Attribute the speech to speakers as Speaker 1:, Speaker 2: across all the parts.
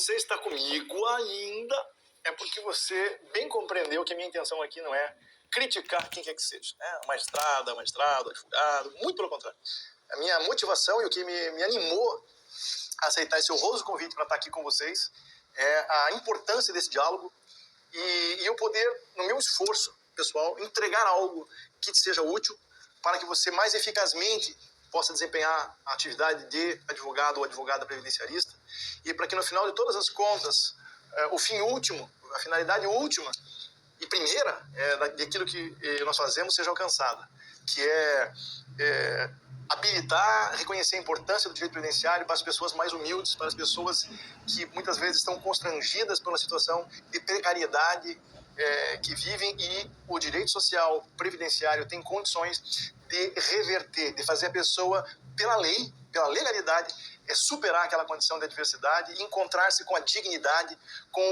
Speaker 1: você está comigo ainda, é porque você bem compreendeu que a minha intenção aqui não é criticar quem quer que seja, né? Magistrado, advogado, muito pelo contrário. A minha motivação e o que me animou a aceitar esse honroso convite para estar aqui com vocês é a importância desse diálogo e eu poder, no meu esforço pessoal, entregar algo que te seja útil para que você mais eficazmente possa desempenhar a atividade de advogado ou advogada previdenciarista e para que no final de todas as contas, o fim último, a finalidade última e primeira daquilo que nós fazemos seja alcançada, que é habilitar, reconhecer a importância do direito previdenciário para as pessoas mais humildes, para as pessoas que muitas vezes estão constrangidas pela situação de precariedade que vivem, e o direito social previdenciário tem condições de reverter, de fazer a pessoa, pela lei, pela legalidade, superar aquela condição de adversidade e encontrar-se com a dignidade, com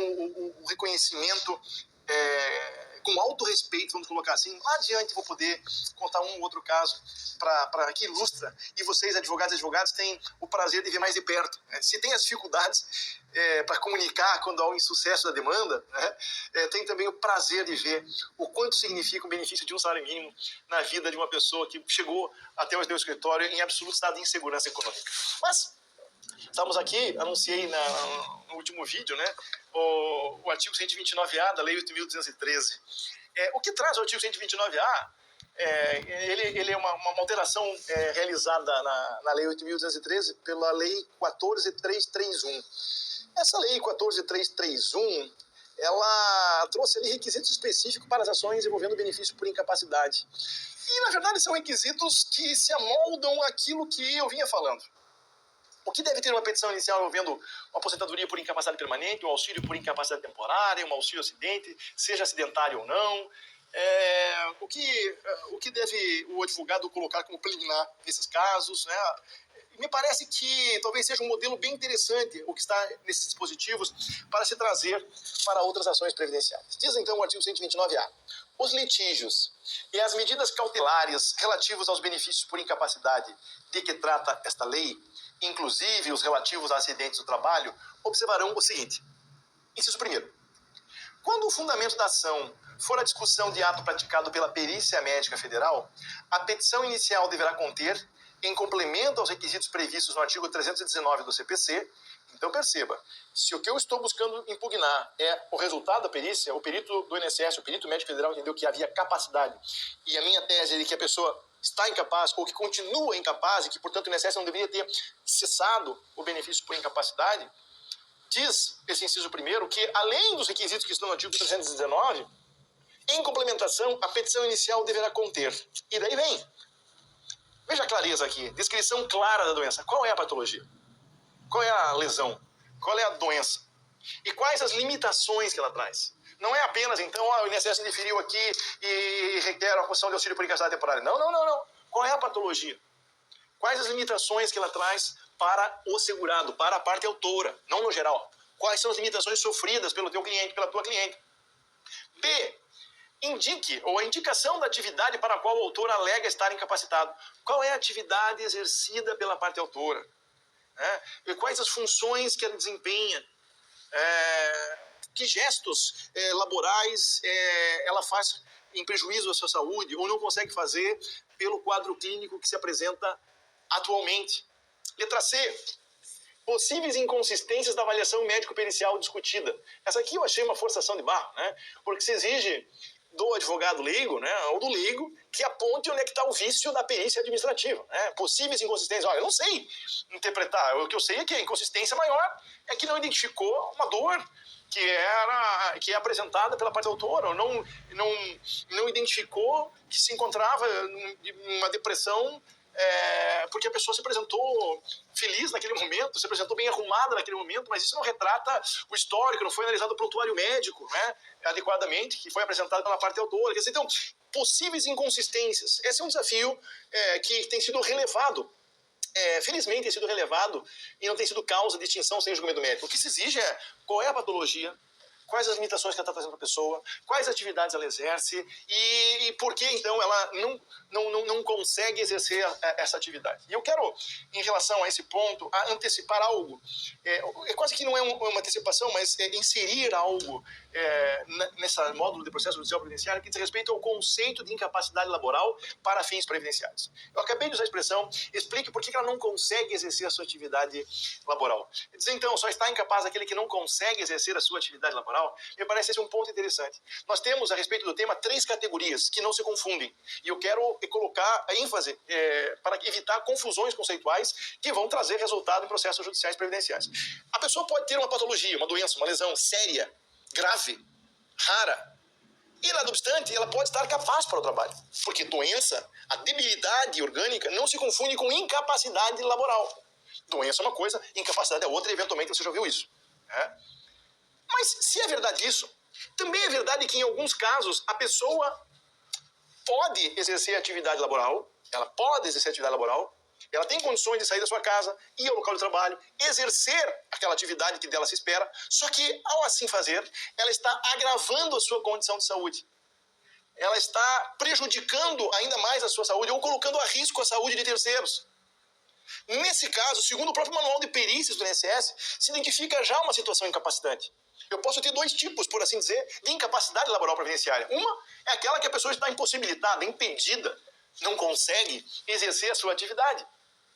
Speaker 1: o reconhecimento, com autorrespeito, vamos colocar assim. Lá adiante vou poder contar um ou outro caso que ilustra, e vocês, advogados e advogadas, têm o prazer de ver mais de perto, né? Se tem as dificuldades para comunicar quando há um insucesso da demanda, né? Tem também o prazer de ver o quanto significa o benefício de um salário mínimo na vida de uma pessoa que chegou até o meu escritório em absoluto estado de insegurança econômica. Mas estamos aqui, anunciei no último vídeo, né, o artigo 129A da Lei 8.213. O que traz o artigo 129A? Ele é uma alteração realizada na Lei 8.213 pela Lei 14.331. Essa Lei 14.331, ela trouxe ali requisitos específicos para as ações envolvendo benefício por incapacidade. E, na verdade, são requisitos que se amoldam àquilo que eu vinha falando. O que deve ter uma petição inicial envolvendo uma aposentadoria por incapacidade permanente, um auxílio por incapacidade temporária, um auxílio acidente, seja acidentário ou não. O que deve o advogado colocar como preliminar nesses casos, né? Me parece que talvez seja um modelo bem interessante o que está nesses dispositivos para se trazer para outras ações previdenciárias. Diz então o artigo 129A. Os litígios e as medidas cautelares relativos aos benefícios por incapacidade de que trata esta lei, inclusive os relativos a acidentes do trabalho, observarão o seguinte. Inciso primeiro. Quando o fundamento da ação for a discussão de ato praticado pela Perícia Médica Federal, a petição inicial deverá conter, em complemento aos requisitos previstos no artigo 319 do CPC, então perceba, se o que eu estou buscando impugnar é o resultado da perícia, o perito do INSS, o perito médico federal entendeu que havia capacidade, e a minha tese é de que a pessoa está incapaz ou que continua incapaz e que, portanto, o INSS não deveria ter cessado o benefício por incapacidade, diz esse inciso primeiro que, além dos requisitos que estão no artigo 319, em complementação, a petição inicial deverá conter. E daí vem. Veja a clareza aqui. Descrição clara da doença. Qual é a patologia? Qual é a lesão? Qual é a doença? E quais as limitações que ela traz? Não é apenas, então, o INSS indeferiu aqui e requer a concessão de auxílio por incapacidade temporária. Não. Qual é a patologia? Quais as limitações que ela traz para o segurado, para a parte autora, não no geral? Quais são as limitações sofridas pelo teu cliente, pela tua cliente? B. Indique, ou a indicação da atividade para a qual o autor alega estar incapacitado. Qual é a atividade exercida pela parte autora? E quais as funções que ela desempenha? Que gestos laborais ela faz em prejuízo à sua saúde ou não consegue fazer pelo quadro clínico que se apresenta atualmente? Letra C. Possíveis inconsistências da avaliação médico-pericial discutida. Essa aqui eu achei uma forçação de barra, né? Porque se exige do advogado leigo, né, ou do leigo, que aponte onde é que está o vício da perícia administrativa, né? Possíveis inconsistências. Olha, eu não sei interpretar. O que eu sei é que a inconsistência maior é que não identificou uma dor que é apresentada pela parte autora, ou não identificou que se encontrava numa depressão porque a pessoa se apresentou feliz naquele momento, se apresentou bem arrumada naquele momento, mas isso não retrata o histórico, não foi analisado o prontuário médico, né, adequadamente, que foi apresentado pela parte autora. Quer dizer, então, possíveis inconsistências. Esse é um desafio que tem sido relevado, felizmente tem sido relevado e não tem sido causa de extinção sem julgamento médico. O que se exige é qual é a patologia, quais as limitações que ela está trazendo para a pessoa, quais atividades ela exerce e por que, então, ela não consegue exercer essa atividade. E eu quero, em relação a esse ponto, antecipar algo. É quase que não é uma antecipação, mas inserir algo nessa módulo de processo judicial previdenciário que diz respeito ao conceito de incapacidade laboral para fins previdenciários. Eu acabei de usar a expressão, explique por que ela não consegue exercer a sua atividade laboral. Dizer, então, só está incapaz aquele que não consegue exercer a sua atividade laboral, me parece esse um ponto interessante. Nós temos, a respeito do tema, 3 categorias que não se confundem. E eu quero colocar a ênfase para evitar confusões conceituais que vão trazer resultado em processos judiciais previdenciários. A pessoa pode ter uma patologia, uma doença, uma lesão séria, grave, rara, e, nada obstante, ela pode estar capaz para o trabalho. Porque doença, a debilidade orgânica, não se confunde com incapacidade laboral. Doença é uma coisa, incapacidade é outra, e eventualmente você já ouviu isso. Mas, se é verdade isso, também é verdade que, em alguns casos, a pessoa pode exercer atividade laboral, ela tem condições de sair da sua casa, ir ao local de trabalho, exercer aquela atividade que dela se espera, só que, ao assim fazer, ela está agravando a sua condição de saúde. Ela está prejudicando ainda mais a sua saúde ou colocando a risco a saúde de terceiros. Nesse caso, segundo o próprio manual de perícias do INSS, se identifica já uma situação incapacitante. Eu posso ter 2 tipos, por assim dizer, de incapacidade laboral previdenciária. Uma é aquela que a pessoa está impossibilitada, impedida, não consegue exercer a sua atividade.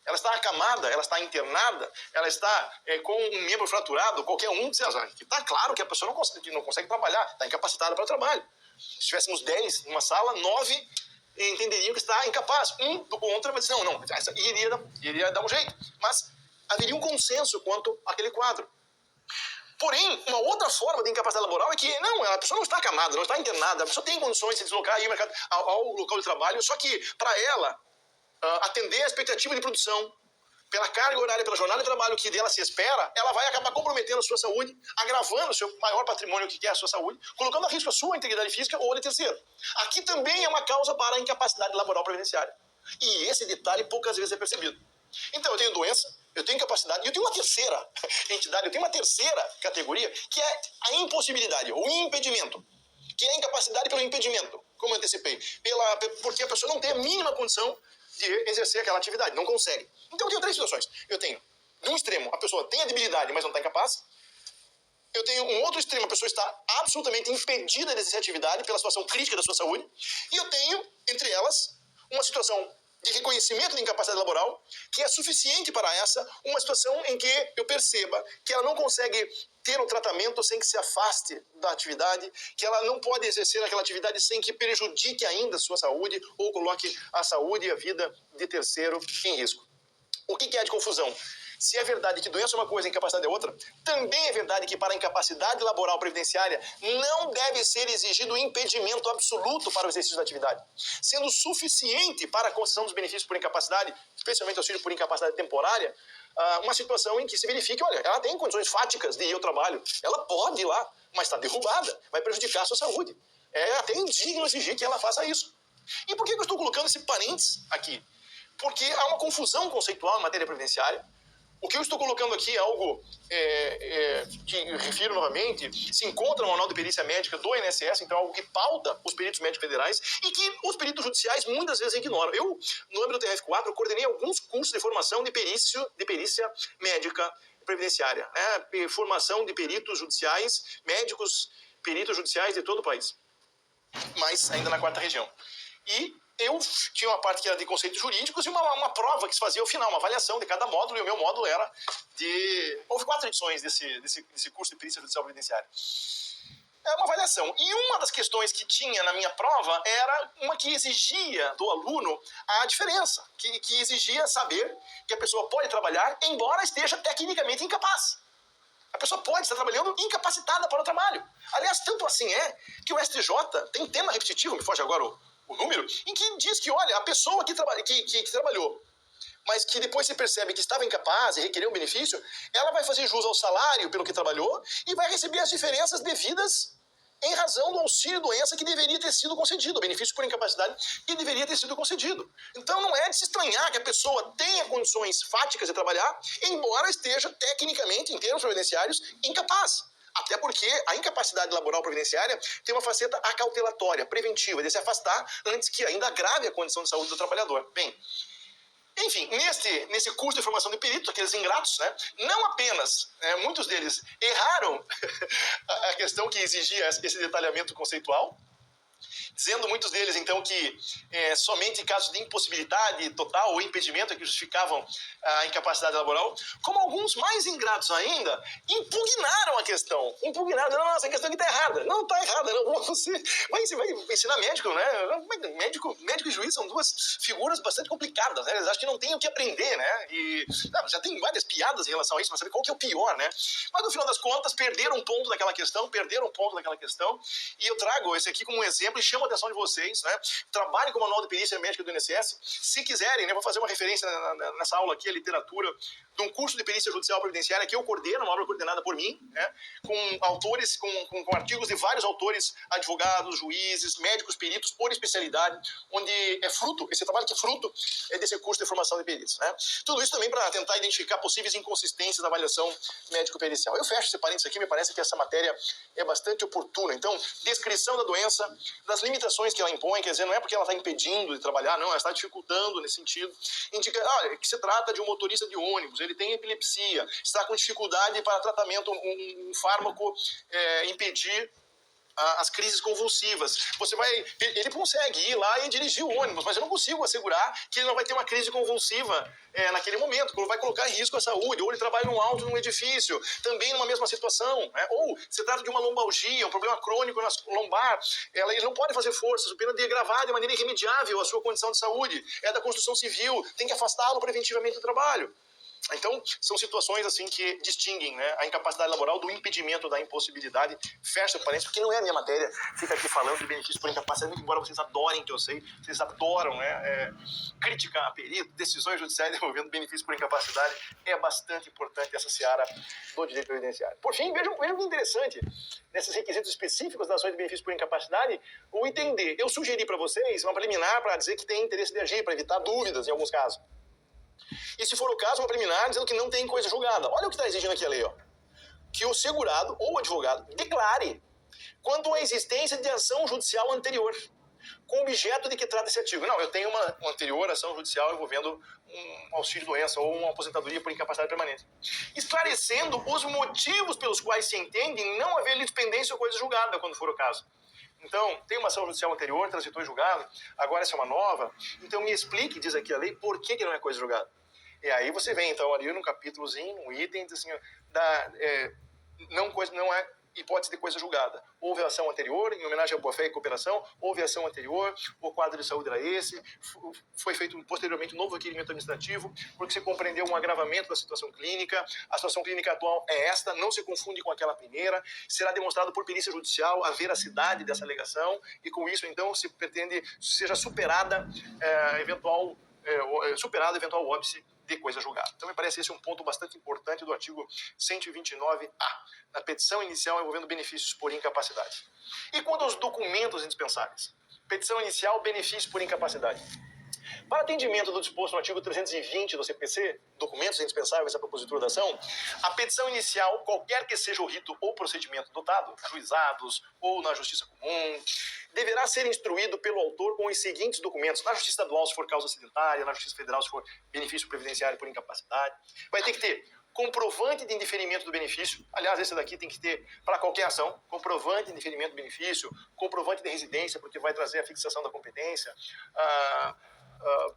Speaker 1: Ela está acamada, ela está internada, ela está com um membro fraturado, qualquer um, está claro que a pessoa não consegue trabalhar, está incapacitada para o trabalho. Se tivéssemos 10 numa sala, 9 entenderiam que está incapaz. Um do contra vai dizer, não, iria dar um jeito. Mas haveria um consenso quanto àquele quadro. Porém, uma outra forma de incapacidade laboral é que, não, a pessoa não está acamada, não está internada, a pessoa tem condições de se deslocar e ir ao local de trabalho, só que, para ela, atender a expectativa de produção, pela carga horária, pela jornada de trabalho que dela se espera, ela vai acabar comprometendo a sua saúde, agravando o seu maior patrimônio, que é a sua saúde, colocando a risco a sua integridade física ou de terceiro. Aqui também é uma causa para a incapacidade laboral previdenciária. E esse detalhe poucas vezes é percebido. Então, eu tenho doença, eu tenho incapacidade, e eu tenho uma terceira entidade, eu tenho uma terceira categoria, que é a impossibilidade, o impedimento, que é a incapacidade pelo impedimento, como eu antecipei, porque a pessoa não tem a mínima condição de exercer aquela atividade, não consegue. Então eu tenho 3 situações. Eu tenho, de um extremo, a pessoa tem a debilidade, mas não está incapaz. Eu tenho um outro extremo, a pessoa está absolutamente impedida de exercer atividade pela situação crítica da sua saúde. E eu tenho, entre elas, uma situação de reconhecimento de incapacidade laboral, que é suficiente para essa, uma situação em que eu perceba que ela não consegue ter um tratamento sem que se afaste da atividade, que ela não pode exercer aquela atividade sem que prejudique ainda a sua saúde ou coloque a saúde e a vida de terceiro em risco. O que é de confusão? Se é verdade que doença é uma coisa e incapacidade é outra, também é verdade que para a incapacidade laboral previdenciária não deve ser exigido impedimento absoluto para o exercício da atividade, sendo suficiente para a concessão dos benefícios por incapacidade, especialmente auxílio por incapacidade temporária, uma situação em que se verifique, olha, ela tem condições fáticas de ir ao trabalho, ela pode ir lá, mas está derrubada, vai prejudicar a sua saúde. É até indigno exigir que ela faça isso. E por que eu estou colocando esse parênteses aqui? Porque há uma confusão conceitual em matéria previdenciária. O que eu estou colocando aqui é algo que, refiro novamente, se encontra no Manual de Perícia Médica do INSS, então é algo que pauta os peritos médicos federais e que os peritos judiciais muitas vezes ignoram. Eu, no âmbito do TRF4, coordenei alguns cursos de formação de perícia médica previdenciária, né? Formação de peritos judiciais, médicos, peritos judiciais de todo o país, mas ainda na 4ª região. E eu tinha uma parte que era de conceitos jurídicos e uma prova que se fazia ao final, uma avaliação de cada módulo, e o meu módulo era de... Houve 4 edições desse curso de perícia judicial previdenciária. É uma avaliação. E uma das questões que tinha na minha prova era uma que exigia do aluno a diferença, que exigia saber que a pessoa pode trabalhar, embora esteja tecnicamente incapaz. A pessoa pode estar trabalhando incapacitada para o trabalho. Aliás, tanto assim é que o STJ tem tema repetitivo, me foge agora o número, em que diz que, olha, a pessoa que trabalhou, mas que depois se percebe que estava incapaz e requereu um benefício, ela vai fazer jus ao salário pelo que trabalhou e vai receber as diferenças devidas em razão do auxílio-doença que deveria ter sido concedido, o benefício por incapacidade que deveria ter sido concedido. Então não é de se estranhar que a pessoa tenha condições fáticas de trabalhar, embora esteja tecnicamente, em termos previdenciários, incapaz. Até porque a incapacidade laboral previdenciária tem uma faceta acautelatória, preventiva, de se afastar antes que ainda agrave a condição de saúde do trabalhador. Bem, enfim, nesse curso de formação de peritos, aqueles ingratos, né, não apenas muitos deles erraram a questão que exigia esse detalhamento conceitual, dizendo muitos deles, então, que somente em casos de impossibilidade total ou impedimento é que justificavam a incapacidade laboral, como alguns mais ingratos ainda impugnaram a questão. Impugnaram, não, essa questão aqui está errada. Não está errada, não. Você vai ensinar médico, né? Médico e juiz são duas figuras bastante complicadas, né? Eles acham que não tem o que aprender, né? E já tem várias piadas em relação a isso, para saber qual que é o pior, né? Mas, no final das contas, perderam um ponto daquela questão, e eu trago esse aqui como um exemplo e chamo a atenção de vocês, né? Trabalhem com o Manual de Perícia Médica do INSS. Se quiserem, né, vou fazer uma referência nessa aula aqui, a literatura de um curso de perícia judicial previdenciária que eu coordeno, uma obra coordenada por mim, né, com autores, com artigos de vários autores, advogados, juízes, médicos, peritos, por especialidade, onde esse trabalho que é fruto desse curso de formação de peritos, né? Tudo isso também para tentar identificar possíveis inconsistências da avaliação médico-pericial. Eu fecho esse parênteses aqui, me parece que essa matéria é bastante oportuna. Então, descrição da doença, das limitações que ela impõe, quer dizer, não é porque ela está impedindo de trabalhar, não, ela está dificultando nesse sentido. Indica que se trata de um motorista de ônibus, ele tem epilepsia, está com dificuldade para tratamento, um fármaco impedir as crises convulsivas. Ele consegue ir lá e dirigir o ônibus, mas eu não consigo assegurar que ele não vai ter uma crise convulsiva naquele momento, vai colocar em risco a saúde, ou ele trabalha num edifício, também numa mesma situação, né? Ou se trata de uma lombalgia, um problema crônico na lombar, ele não pode fazer força, sob pena de agravar de maneira irremediável a sua condição de saúde, é da construção civil, tem que afastá-lo preventivamente do trabalho. Então, são situações assim que distinguem, né, a incapacidade laboral do impedimento da impossibilidade. Fecha o parênteses, porque não é a minha matéria. Fica aqui falando de benefício por incapacidade, muito embora vocês adorem, que eu sei, vocês adoram, né, criticar a perito, decisões judiciais envolvendo benefício por incapacidade. É bastante importante essa seara do direito previdenciário. Por fim, vejam que interessante, nesses requisitos específicos das ações de benefício por incapacidade, o item D. Eu sugeri para vocês uma preliminar para dizer que tem interesse de agir, para evitar dúvidas em alguns casos. E se for o caso, uma preliminar dizendo que não tem coisa julgada. Olha o que está exigindo aqui a lei, ó. Que o segurado ou o advogado declare quanto à existência de ação judicial anterior, com objeto de que trata esse artigo. Não, eu tenho uma anterior ação judicial envolvendo um auxílio-doença ou uma aposentadoria por incapacidade permanente. Esclarecendo os motivos pelos quais se entende não haver litispendência ou coisa julgada, quando for o caso. Então, tem uma ação judicial anterior, transitou em julgado, agora essa é uma nova. Então, me explique, diz aqui a lei, por que não é coisa julgada. E aí você vem, então, ali num capítulozinho, um item, diz assim, não é hipótese de coisa julgada. Houve ação anterior, em homenagem à boa-fé e cooperação, houve ação anterior, o quadro de saúde era esse, foi feito posteriormente um novo requerimento administrativo, porque se compreendeu um agravamento da situação clínica, a situação clínica atual é esta, não se confunde com aquela primeira, será demonstrado por perícia judicial a veracidade dessa alegação, e com isso, então, se pretende seja superado eventual óbice de coisa julgada. Então, me parece esse um ponto bastante importante do artigo 129-A, na petição inicial envolvendo benefícios por incapacidade. E quanto aos documentos indispensáveis? Petição inicial, benefício por incapacidade. Para atendimento do disposto no artigo 320 do CPC, documentos indispensáveis à propositura da ação, a petição inicial, qualquer que seja o rito ou procedimento adotado, juizados ou na justiça comum, deverá ser instruído pelo autor com os seguintes documentos: na justiça estadual, se for causa acidentária, na justiça federal, se for benefício previdenciário por incapacidade. Vai ter que ter comprovante de indeferimento do benefício. Aliás, esse daqui tem que ter para qualquer ação: comprovante de indeferimento do benefício, comprovante de residência, porque vai trazer a fixação da competência.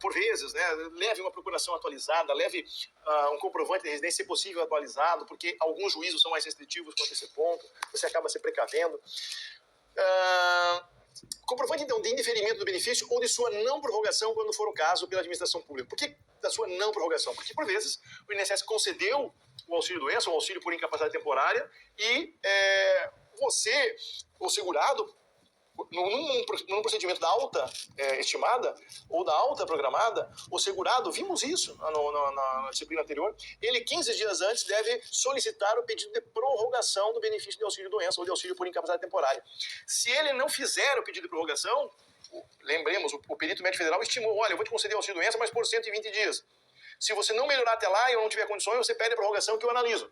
Speaker 1: Por vezes, né, leve uma procuração atualizada, leve um comprovante de residência, se possível, atualizado, porque alguns juízos são mais restritivos quanto a esse ponto, você acaba se precavendo. Comprovante, então, de indeferimento do benefício ou de sua não prorrogação, quando for o caso, pela administração pública. Por que da sua não prorrogação? Porque, por vezes, o INSS concedeu o auxílio-doença, o auxílio por incapacidade temporária, e você, o segurado, num procedimento da alta estimada ou da alta programada, o segurado, vimos isso na disciplina anterior, ele 15 dias antes deve solicitar o pedido de prorrogação do benefício de auxílio-doença ou de auxílio por incapacidade temporária. Se ele não fizer o pedido de prorrogação, lembremos, o perito médico federal estimou: olha, eu vou te conceder auxílio-doença, mas por 120 dias. Se você não melhorar até lá e eu não tiver condições, você pede a prorrogação que eu analiso.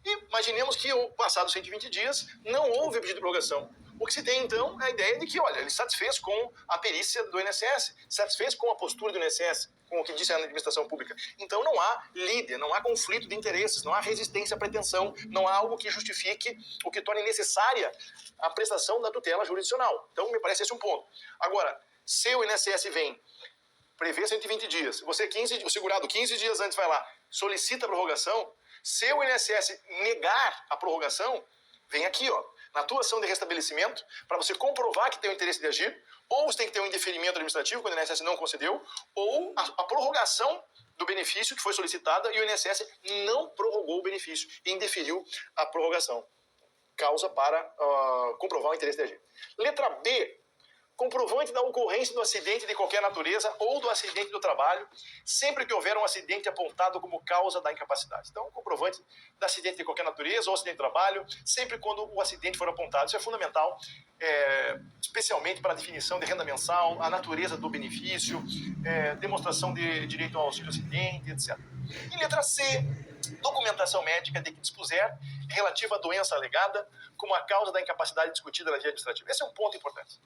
Speaker 1: E imaginemos que, passados 120 dias, não houve pedido de prorrogação. O que se tem, então, é a ideia de que, olha, ele satisfez com a perícia do INSS, satisfez com a postura do INSS, com o que disse a administração pública. Então não há líder, não há conflito de interesses, não há resistência à pretensão, não há algo que justifique o que torne necessária a prestação da tutela jurisdicional. Então me parece esse um ponto. Agora, se o INSS vem, prevê 120 dias, você o segurado 15 dias antes vai lá, solicita a prorrogação, se o INSS negar a prorrogação, vem aqui, ó, na atuação de restabelecimento, para você comprovar que tem o interesse de agir, ou você tem que ter um indeferimento administrativo, quando o INSS não concedeu, ou a prorrogação do benefício que foi solicitada e o INSS não prorrogou o benefício e indeferiu a prorrogação. Causa para comprovar o interesse de agir. Letra B. Comprovante da ocorrência do acidente de qualquer natureza ou do acidente do trabalho, sempre que houver um acidente apontado como causa da incapacidade. Então, comprovante do acidente de qualquer natureza ou acidente de trabalho, sempre quando o acidente for apontado. Isso é fundamental, especialmente para a definição de renda mensal, a natureza do benefício, demonstração de direito ao auxílio acidente, etc. E letra C, documentação médica de que dispuser relativa à doença alegada como a causa da incapacidade discutida na via administrativa. Esse é um ponto importante.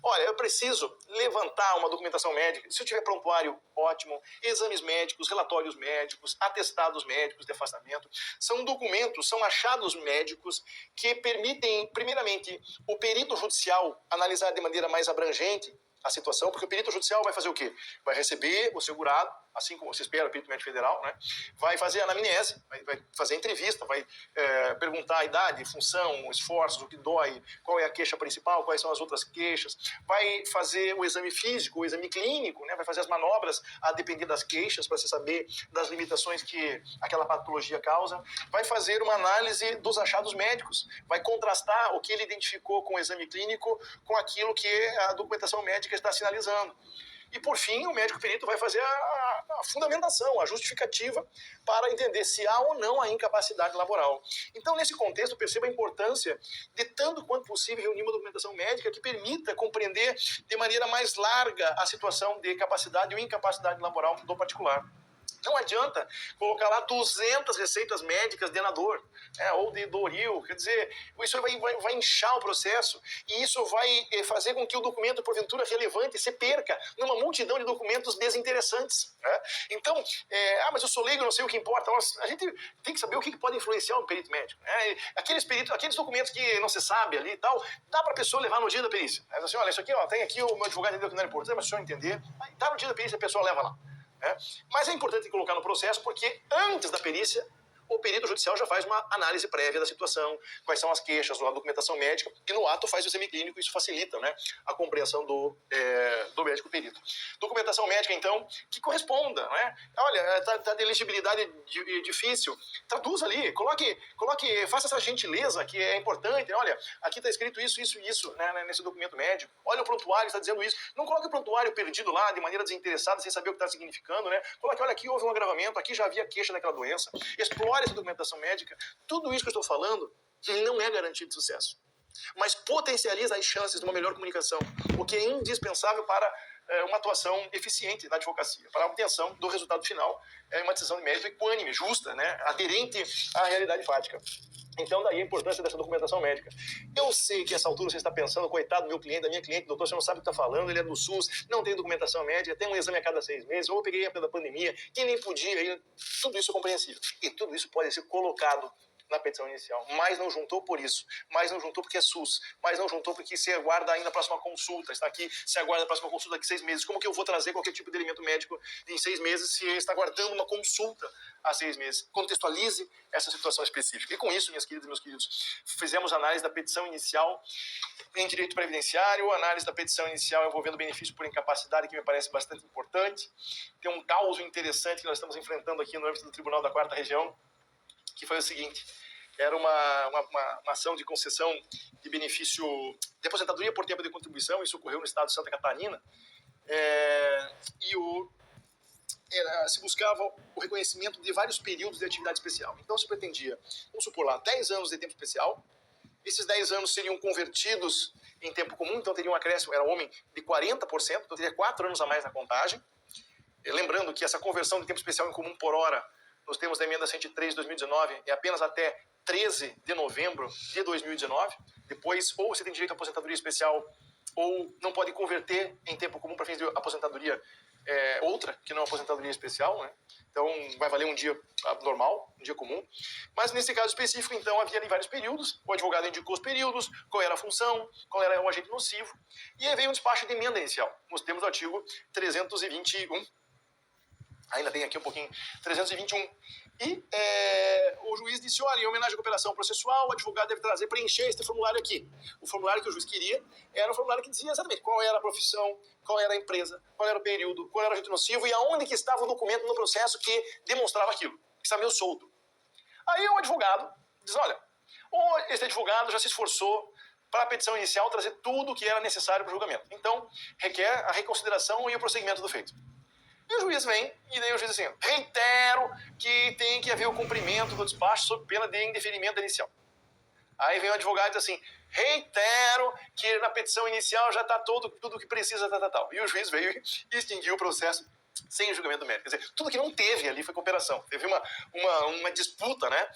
Speaker 1: Olha, eu preciso levantar uma documentação médica. Se eu tiver prontuário, ótimo. Exames médicos, relatórios médicos, atestados médicos de afastamento. São documentos, são achados médicos que permitem, primeiramente, o perito judicial analisar de maneira mais abrangente a situação, porque o perito judicial vai fazer o quê? Vai receber o segurado, assim como se espera o perito médico federal, né? Vai fazer a anamnese, vai fazer a entrevista, vai perguntar a idade, função, esforços, o que dói, qual é a queixa principal, quais são as outras queixas, vai fazer o exame físico, o exame clínico, né? Vai fazer as manobras a depender das queixas, para se saber das limitações que aquela patologia causa, vai fazer uma análise dos achados médicos, vai contrastar o que ele identificou com o exame clínico com aquilo que a documentação médica está sinalizando. E, por fim, o médico perito vai fazer a fundamentação, a justificativa para entender se há ou não a incapacidade laboral. Então, nesse contexto, perceba a importância de, tanto quanto possível, reunir uma documentação médica que permita compreender de maneira mais larga a situação de capacidade ou incapacidade laboral do particular. Não adianta colocar lá 200 receitas médicas de Enador, ou de Doril, quer dizer, isso vai inchar o processo e isso vai fazer com que o documento, porventura relevante, se perca numa multidão de documentos desinteressantes. Né? Então, mas eu sou leigo, não sei o que importa. A gente tem que saber o que pode influenciar um perito médico. Né? Aqueles documentos que não se sabe ali e tal, dá para a pessoa levar no dia da perícia. Assim, olha, isso aqui, ó, tem aqui o meu advogado entendeu que não era importante, mas se o senhor entender, dá no dia da perícia, a pessoa leva lá. Mas é importante colocar no processo porque antes da perícia o perito judicial já faz uma análise prévia da situação, quais são as queixas, a documentação médica, e no ato faz o exame clínico, isso facilita, né, a compreensão do médico perito. Documentação médica, então, que corresponda, né? Olha, tá de elegibilidade difícil, traduz ali, coloque, faça essa gentileza que é importante. Olha, aqui está escrito isso, né, nesse documento médico. Olha, o prontuário está dizendo isso. Não coloque o prontuário perdido lá, de maneira desinteressada, sem saber o que está significando, né? Coloque, olha, aqui houve um agravamento, aqui já havia queixa daquela doença. Explore essa documentação médica. Tudo isso que eu estou falando não é garantia de sucesso, mas potencializa as chances de uma melhor comunicação, o que é indispensável para uma atuação eficiente na advocacia, para a obtenção do resultado final, uma decisão de mérito equânime, justa, né, aderente à realidade fática. Então, daí a importância dessa documentação médica. Eu sei que essa altura você está pensando, coitado do meu cliente, da minha cliente, doutor, você não sabe o que está falando, ele é do SUS, não tem documentação médica, tem um exame a cada 6 meses, ou eu peguei a época da pandemia, quem nem podia, tudo isso é compreensível. E tudo isso pode ser colocado na petição inicial, mas não juntou por isso, mas não juntou porque é SUS, mas não juntou porque se aguarda ainda a próxima consulta, está aqui, se aguarda a próxima consulta daqui 6 meses, como que eu vou trazer qualquer tipo de elemento médico em 6 meses se está aguardando uma consulta há 6 meses? Contextualize essa situação específica. E com isso, minhas queridas e meus queridos, fizemos análise da petição inicial em direito previdenciário, análise da petição inicial envolvendo benefício por incapacidade, que me parece bastante importante. Tem um caos interessante que nós estamos enfrentando aqui no âmbito do Tribunal da 4ª Região, que foi o seguinte: era uma ação de concessão de benefício de aposentadoria por tempo de contribuição, isso ocorreu no estado de Santa Catarina, se buscava o reconhecimento de vários períodos de atividade especial. Então se pretendia, vamos supor lá, 10 anos de tempo especial, esses 10 anos seriam convertidos em tempo comum, então teria um acréscimo, era homem, de 40%, então teria 4 anos a mais na contagem. Lembrando que essa conversão de tempo especial em comum por hora nos termos da emenda 103 de 2019, é apenas até 13 de novembro de 2019. Depois, ou você tem direito à aposentadoria especial, ou não pode converter em tempo comum para fins de aposentadoria outra, que não é aposentadoria especial, né? Então, vai valer um dia normal, um dia comum. Mas, nesse caso específico, então, havia ali vários períodos. O advogado indicou os períodos, qual era a função, qual era o agente nocivo. E aí veio um despacho de emenda inicial. Nós temos o artigo 321. Ainda tem aqui um pouquinho. 321. E o juiz disse, olha, em homenagem à cooperação processual, o advogado deve preencher este formulário aqui. O formulário que o juiz queria era um formulário que dizia exatamente qual era a profissão, qual era a empresa, qual era o período, qual era o agente nocivo e aonde que estava o documento no processo que demonstrava aquilo, que estava meio solto. Aí o advogado diz, olha, esse advogado já se esforçou para a petição inicial trazer tudo o que era necessário para o julgamento. Então, requer a reconsideração e o prosseguimento do feito. E o juiz vem, e daí o juiz diz assim, reitero que tem que haver o cumprimento do despacho sob pena de indeferimento inicial. Aí vem o advogado e diz assim, reitero que na petição inicial já está tudo o que precisa, tal. E o juiz veio e extinguiu o processo sem julgamento do mérito. Quer dizer, tudo que não teve ali foi cooperação. Teve uma disputa, né?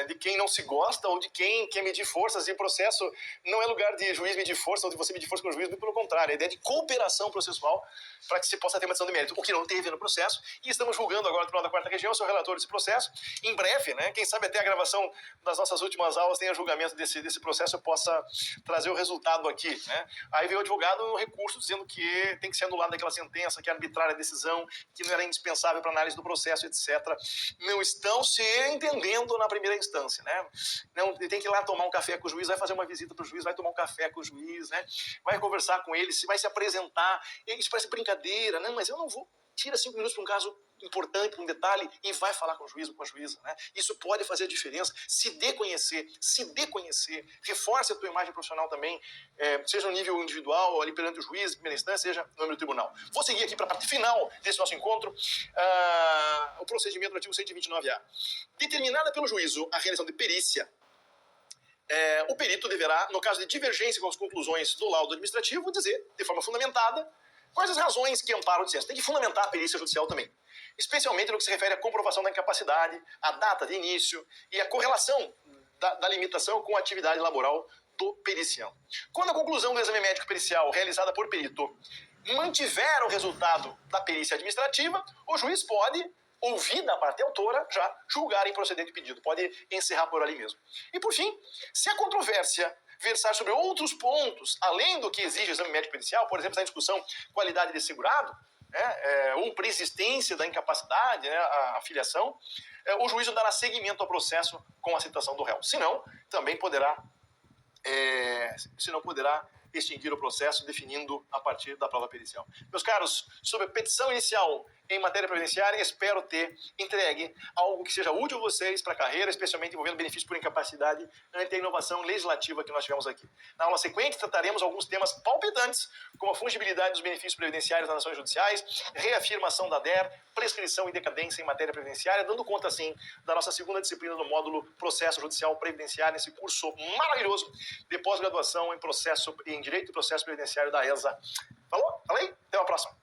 Speaker 1: De quem não se gosta ou de quem quer medir forças, e o processo não é lugar de juiz medir força ou de você medir força com o juiz, muito pelo contrário, a ideia de cooperação processual para que se possa ter uma decisão de mérito, o que não teve no processo, e estamos julgando agora no Tribunal da Quarta Região, sou relator desse processo, em breve, né, quem sabe até a gravação das nossas últimas aulas tenha julgamento desse processo, eu possa trazer o resultado aqui, né. Aí veio o advogado no recurso dizendo que tem que ser anulada aquela sentença, que é arbitrária a decisão, que não era indispensável para análise do processo, etc. Não estão se entendendo na primeira instância, né? Não, tem que ir lá tomar um café com o juiz, vai fazer uma visita para o juiz, vai tomar um café com o juiz, né? Vai conversar com ele, vai se apresentar. Isso parece brincadeira, não, mas eu não vou. Tira 5 minutos para um caso importante, para um detalhe, e vai falar com o juiz ou com a juíza, né? Isso pode fazer a diferença. Se dê conhecer, reforce a tua imagem profissional também, seja no nível individual, ali perante o juiz, primeira instância, seja no âmbito do tribunal. Vou seguir aqui para a parte final desse nosso encontro, o procedimento do artigo 129A. Determinada pelo juízo a realização de perícia, o perito deverá, no caso de divergência com as conclusões do laudo administrativo, dizer, de forma fundamentada, quais as razões que amparam o dissenso. Tem que fundamentar a perícia judicial também, especialmente no que se refere à comprovação da incapacidade, a data de início e a correlação da limitação com a atividade laboral do pericial. Quando a conclusão do exame médico pericial realizada por perito mantiver o resultado da perícia administrativa, o juiz pode, ouvida a parte autora, já julgar improcedente o pedido. Pode encerrar por ali mesmo. E por fim, se a controvérsia versar sobre outros pontos, além do que exige o exame médico pericial, por exemplo, está em discussão qualidade de segurado, né, ou persistência da incapacidade, né, a filiação, o juízo dará seguimento ao processo com a citação do réu. Senão, também poderá extinguir o processo, definindo a partir da prova pericial. Meus caros, sobre a petição inicial em matéria previdenciária, espero ter entregue algo que seja útil a vocês para a carreira, especialmente envolvendo benefícios por incapacidade ante a inovação legislativa que nós tivemos aqui. Na aula sequente, trataremos alguns temas palpitantes, como a fungibilidade dos benefícios previdenciários nas ações judiciais, reafirmação da DER, prescrição e decadência em matéria previdenciária, dando conta, assim, da nossa segunda disciplina do módulo Processo Judicial Previdenciário, nesse curso maravilhoso de pós-graduação em Direito e Processo Previdenciário da ESA. Falou? Falei? Até a próxima.